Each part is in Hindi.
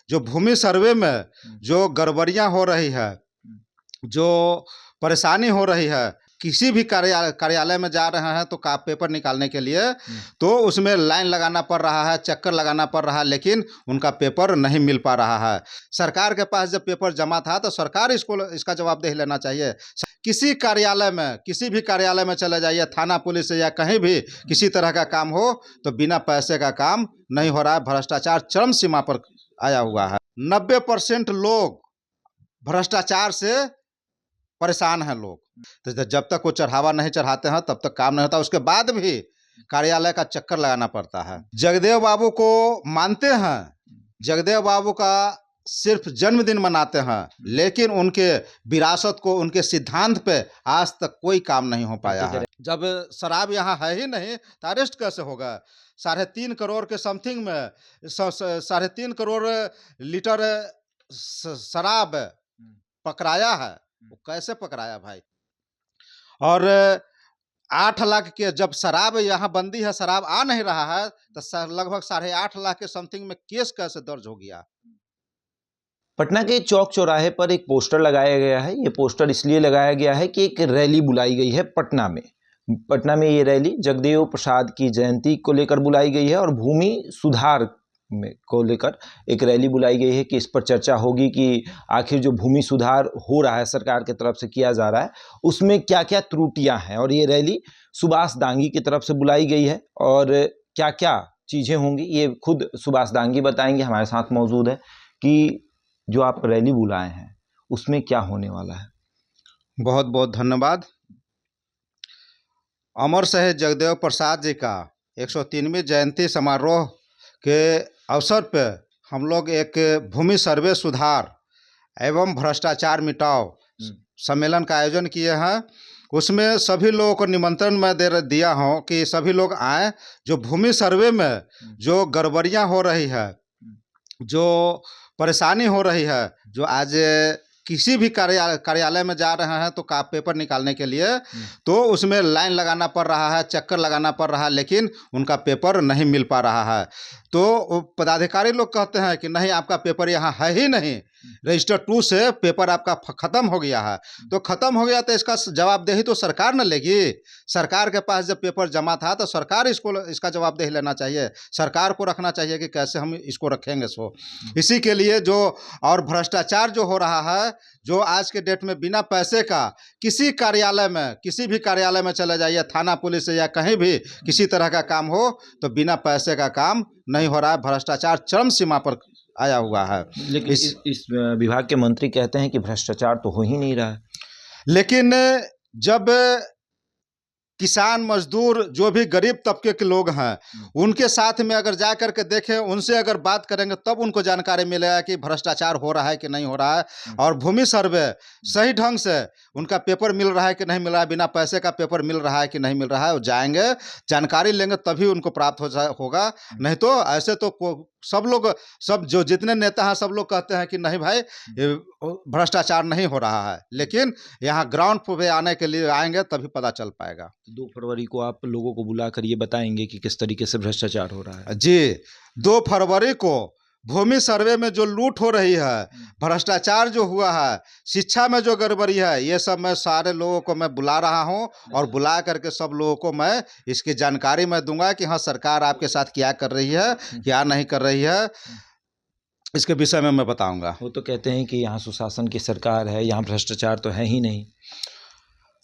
जो भूमि सर्वे में जो गड़बड़ियां हो रही है, जो परेशानी हो रही है, किसी भी कार्यालय में जा रहे हैं तो पेपर निकालने के लिए तो उसमें लाइन लगाना पड़ रहा है, चक्कर लगाना पड़ रहा है, लेकिन उनका पेपर नहीं मिल पा रहा है। सरकार के पास जब पेपर जमा था तो सरकार इसका जवाबदेही लेना चाहिए। किसी भी कार्यालय में चले जाइए, थाना पुलिस या कहीं भी किसी तरह का काम हो तो बिना पैसे का काम नहीं हो रहा है। भ्रष्टाचार चरम सीमा पर आया हुआ है। 90% लोग भ्रष्टाचार से परेशान हैं लोग। तो जब तक वो चढ़ावा नहीं चढ़ाते हैं तब तक काम नहीं होता, उसके बाद भी कार्यालय का चक्कर लगाना पड़ता है। जगदेव बाबू को मानते हैं, जगदेव बाबू का सिर्फ जन्मदिन मनाते हैं, लेकिन उनके विरासत को, उनके सिद्धांत पे आज तक कोई काम नहीं हो पाया है। जब शराब यहाँ है ही नहीं तो अरेस्ट कैसे होगा? 3.5 करोड़ के समथिंग में 3.5 करोड़ लीटर शराब पकड़ाया है। वो कैसे पकड़ाया भाई? और 8 लाख के जब शराब यहाँ बंदी है, शराब आ नहीं रहा है तो लगभग 8.5 लाख के समथिंग में केस कैसे दर्ज हो गया? पटना के चौक चौराहे पर एक पोस्टर लगाया गया है। ये पोस्टर इसलिए लगाया गया है कि एक रैली बुलाई गई है पटना में ये रैली जगदेव प्रसाद की जयंती को लेकर बुलाई गई है और भूमि सुधार को लेकर एक रैली बुलाई गई है कि इस पर चर्चा होगी कि आखिर जो भूमि सुधार हो रहा है सरकार की तरफ से किया जा रहा है उसमें क्या क्या त्रुटियां हैं। और ये रैली सुभाष दांगी की तरफ से बुलाई गई है और क्या क्या चीज़ें होंगी ये खुद सुभाष दांगी बताएंगे। हमारे साथ मौजूद है कि जो आप रैली बुलाए हैं उसमें क्या होने वाला है। बहुत बहुत धन्यवाद। अमर शहीद जगदेव प्रसाद जी का 103वीं जयंती समारोह के अवसर पे हम लोग एक भूमि सर्वे सुधार एवं भ्रष्टाचार मिटाओ सम्मेलन का आयोजन किए हैं। उसमें सभी लोगों को निमंत्रण मैं दिया हूँ कि सभी लोग आएँ। जो भूमि सर्वे में जो गड़बड़ियाँ हो रही है, जो परेशानी हो रही है, जो आज किसी भी कार्यालय में जा रहे हैं तो पेपर निकालने के लिए तो उसमें लाइन लगाना पड़ रहा है, चक्कर लगाना पड़ रहा है, लेकिन उनका पेपर नहीं मिल पा रहा है। तो पदाधिकारी लोग कहते हैं कि नहीं, आपका पेपर यहाँ है ही नहीं, रजिस्टर 2 से पेपर आपका ख़त्म हो गया है। तो ख़त्म हो गया तो इसका जवाबदेही तो सरकार न लेगी। सरकार के पास जब पेपर जमा था तो सरकार इसका जवाबदेही लेना चाहिए, सरकार को रखना चाहिए कि कैसे हम इसको रखेंगे। सो इसी के लिए जो और भ्रष्टाचार जो हो रहा है, जो आज के डेट में बिना पैसे का किसी भी कार्यालय में चले जाइए, थाना पुलिस या कहीं भी किसी तरह का काम हो तो बिना पैसे का काम नहीं हो रहा है। भ्रष्टाचार चरम सीमा पर आया हुआ है। लेकिन इस विभाग के मंत्री कहते हैं कि भ्रष्टाचार तो हो ही नहीं रहा है। लेकिन जब किसान, मजदूर, जो भी गरीब तबके के लोग हैं, उनके साथ में अगर जा कर के देखें, उनसे अगर बात करेंगे तब उनको जानकारी मिलेगा कि भ्रष्टाचार हो रहा है कि नहीं हो रहा है। और भूमि सर्वे सही ढंग से उनका पेपर मिल रहा है कि नहीं मिल रहा है, बिना पैसे का पेपर मिल रहा है कि नहीं मिल रहा है, वो जाएंगे, जानकारी लेंगे तभी उनको प्राप्त होगा। नहीं तो ऐसे तो सब जो जितने नेता हैं सब लोग कहते हैं कि नहीं भाई भ्रष्टाचार नहीं हो रहा है, लेकिन यहाँ ग्राउंड पे आने के लिए आएंगे तभी पता चल पाएगा। 2 फरवरी को आप लोगों को बुलाकर ये बताएंगे कि किस तरीके से भ्रष्टाचार हो रहा है। जी, 2 फरवरी को भूमि सर्वे में जो लूट हो रही है, भ्रष्टाचार जो हुआ है, शिक्षा में जो गड़बड़ी है, ये सब मैं सारे लोगों को मैं बुला रहा हूं और बुला करके सब लोगों को मैं इसकी जानकारी मैं दूंगा कि हाँ सरकार आपके साथ क्या कर रही है, क्या नहीं कर रही है, इसके विषय में मैं बताऊंगा। वो तो कहते हैं कि यहाँ सुशासन की सरकार है, यहाँ भ्रष्टाचार तो है ही नहीं।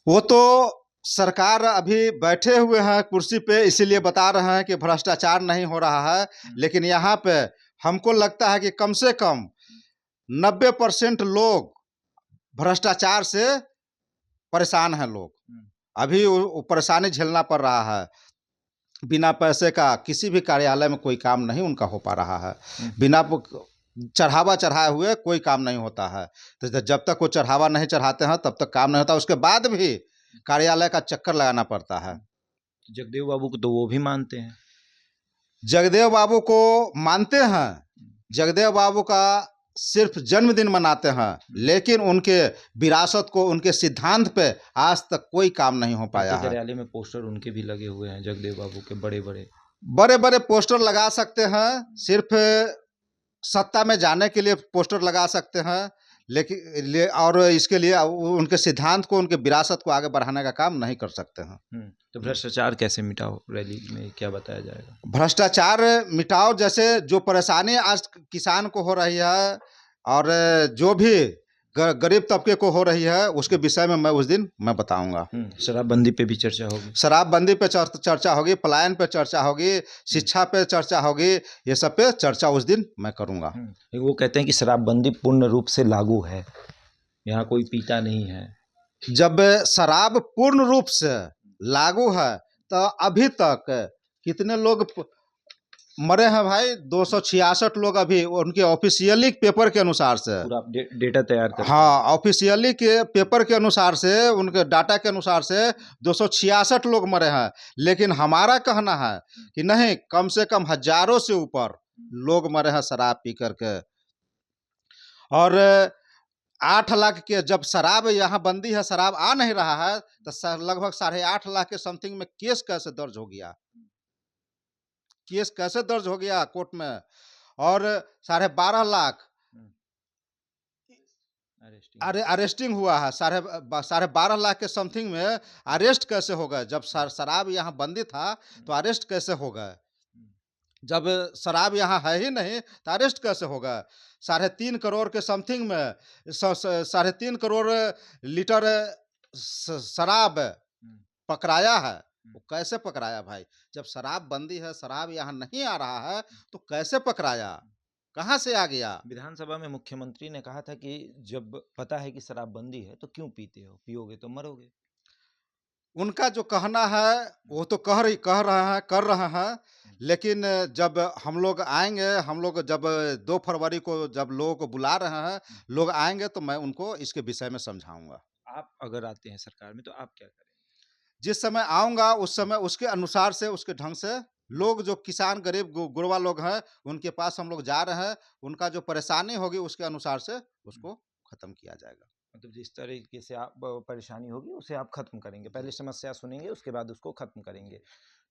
वो तो सरकार अभी बैठे हुए हैं कुर्सी पे, इसीलिए बता रहे हैं कि भ्रष्टाचार नहीं हो रहा है, लेकिन यहाँ पे हमको लगता है कि कम से कम 90% लोग भ्रष्टाचार से परेशान हैं। लोग अभी वो परेशानी झेलना पड़ रहा है। बिना पैसे का किसी भी कार्यालय में कोई काम नहीं उनका हो पा रहा है, बिना चढ़ावा चढ़ाए हुए कोई काम नहीं होता है। तो जब तक वो चढ़ावा नहीं चढ़ाते हैं तब तक काम नहीं होता, उसके बाद भी कार्यालय का चक्कर लगाना पड़ता है। जगदेव बाबू को तो वो भी मानते हैं, जगदेव बाबू को मानते हैं, जगदेव बाबू का सिर्फ जन्मदिन मनाते हैं, लेकिन उनके विरासत को, उनके सिद्धांत पे आज तक कोई काम नहीं हो पाया है। कार्यालय में पोस्टर उनके भी लगे हुए हैं, जगदेव बाबू के बड़े बड़े पोस्टर लगा सकते हैं। सिर्फ सत्ता में जाने के लिए पोस्टर लगा सकते हैं, लेकिन और इसके लिए उनके सिद्धांत को, उनके विरासत को आगे बढ़ाने का काम नहीं कर सकते हैं। तो भ्रष्टाचार कैसे मिटाओ, रैली में क्या बताया जाएगा? भ्रष्टाचार मिटाओ, जैसे जो परेशानी आज किसान को हो रही है और जो भी गरीब तबके को हो रही है, उसके विषय में मैं उस दिन मैं बताऊंगा। शराबबंदी पे भी चर्चा होगी। शराबबंदी पे चर्चा होगी, पलायन पे चर्चा होगी, शिक्षा पे चर्चा होगी, ये सब पे चर्चा उस दिन मैं करूंगा। वो कहते हैं कि शराबबंदी पूर्ण रूप से लागू है, यहाँ कोई पीता नहीं है। जब शराब पूर्ण रूप से लागू है तो अभी तक कितने लोग मरे हैं भाई? 266 लोग अभी उनके ऑफिशियली पेपर के अनुसार से, पूरा डेटा तैयार कर, हाँ, ऑफिशियली के पेपर के अनुसार से, उनके डाटा के अनुसार से 266 लोग मरे हैं। लेकिन हमारा कहना है कि नहीं, कम से कम हजारों से ऊपर लोग मरे हैं शराब पी करके। और 8 लाख के जब शराब यहाँ बंदी है, शराब आ नहीं रहा है, तो लगभग 8.5 लाख के समथिंग में केस कैसे दर्ज हो गया? केस कैसे दर्ज हो गया कोर्ट में? और 12.5 लाख अरेस्टिंग हुआ है। 12.5 लाख के समथिंग में अरेस्ट कैसे हो गए? जब शराब यहाँ बंदी था तो अरेस्ट कैसे हो गए? जब शराब यहाँ है ही नहीं तो अरेस्ट कैसे हो गए? 3.5 करोड़ के समथिंग में 3.5 करोड़ लीटर शराब पकड़ाया है। वो कैसे पकड़ाया भाई? जब शराब बंदी है, शराब यहाँ नहीं आ रहा है, तो कैसे पकड़ाया? कहाँ से आ गया? विधानसभा में मुख्यमंत्री ने कहा था कि जब पता है कि शराब बंदी है तो क्यों पीते हो, पियोगे तो मरोगे। उनका जो कहना है वो तो कर रहे हैं, लेकिन जब हम लोग आएंगे, हम लोग जब 2 फरवरी को जब लोगों को बुला रहे हैं, लोग आएंगे तो मैं उनको इसके विषय में समझाऊंगा। आप अगर आते हैं सरकार में तो आप क्या करें? जिस समय आऊंगा उस समय उसके अनुसार से, उसके ढंग से, लोग जो किसान गरीब गुरबा लोग हैं उनके पास हम लोग जा रहे हैं, उनका जो परेशानी होगी उसके अनुसार से उसको खत्म किया जाएगा। मतलब जिस तरीके से आप परेशानी होगी उसे आप खत्म करेंगे, पहले समस्या सुनेंगे उसके बाद उसको खत्म करेंगे।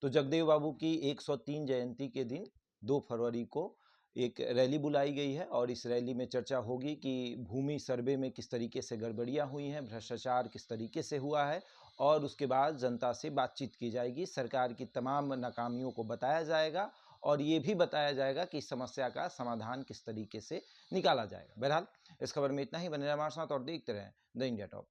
तो जगदेव बाबू की 103 जयंती के दिन 2 फरवरी को एक रैली बुलाई गई है और इस रैली में चर्चा होगी कि भूमि सर्वे में किस तरीके से गड़बड़ियां हुई हैं, भ्रष्टाचार किस तरीके से हुआ है, और उसके बाद जनता से बातचीत की जाएगी, सरकार की तमाम नाकामियों को बताया जाएगा और ये भी बताया जाएगा कि इस समस्या का समाधान किस तरीके से निकाला जाएगा। बहरहाल इस खबर में इतना ही। बने रहिए हमारे साथ और देखते रहें द इंडिया टॉप।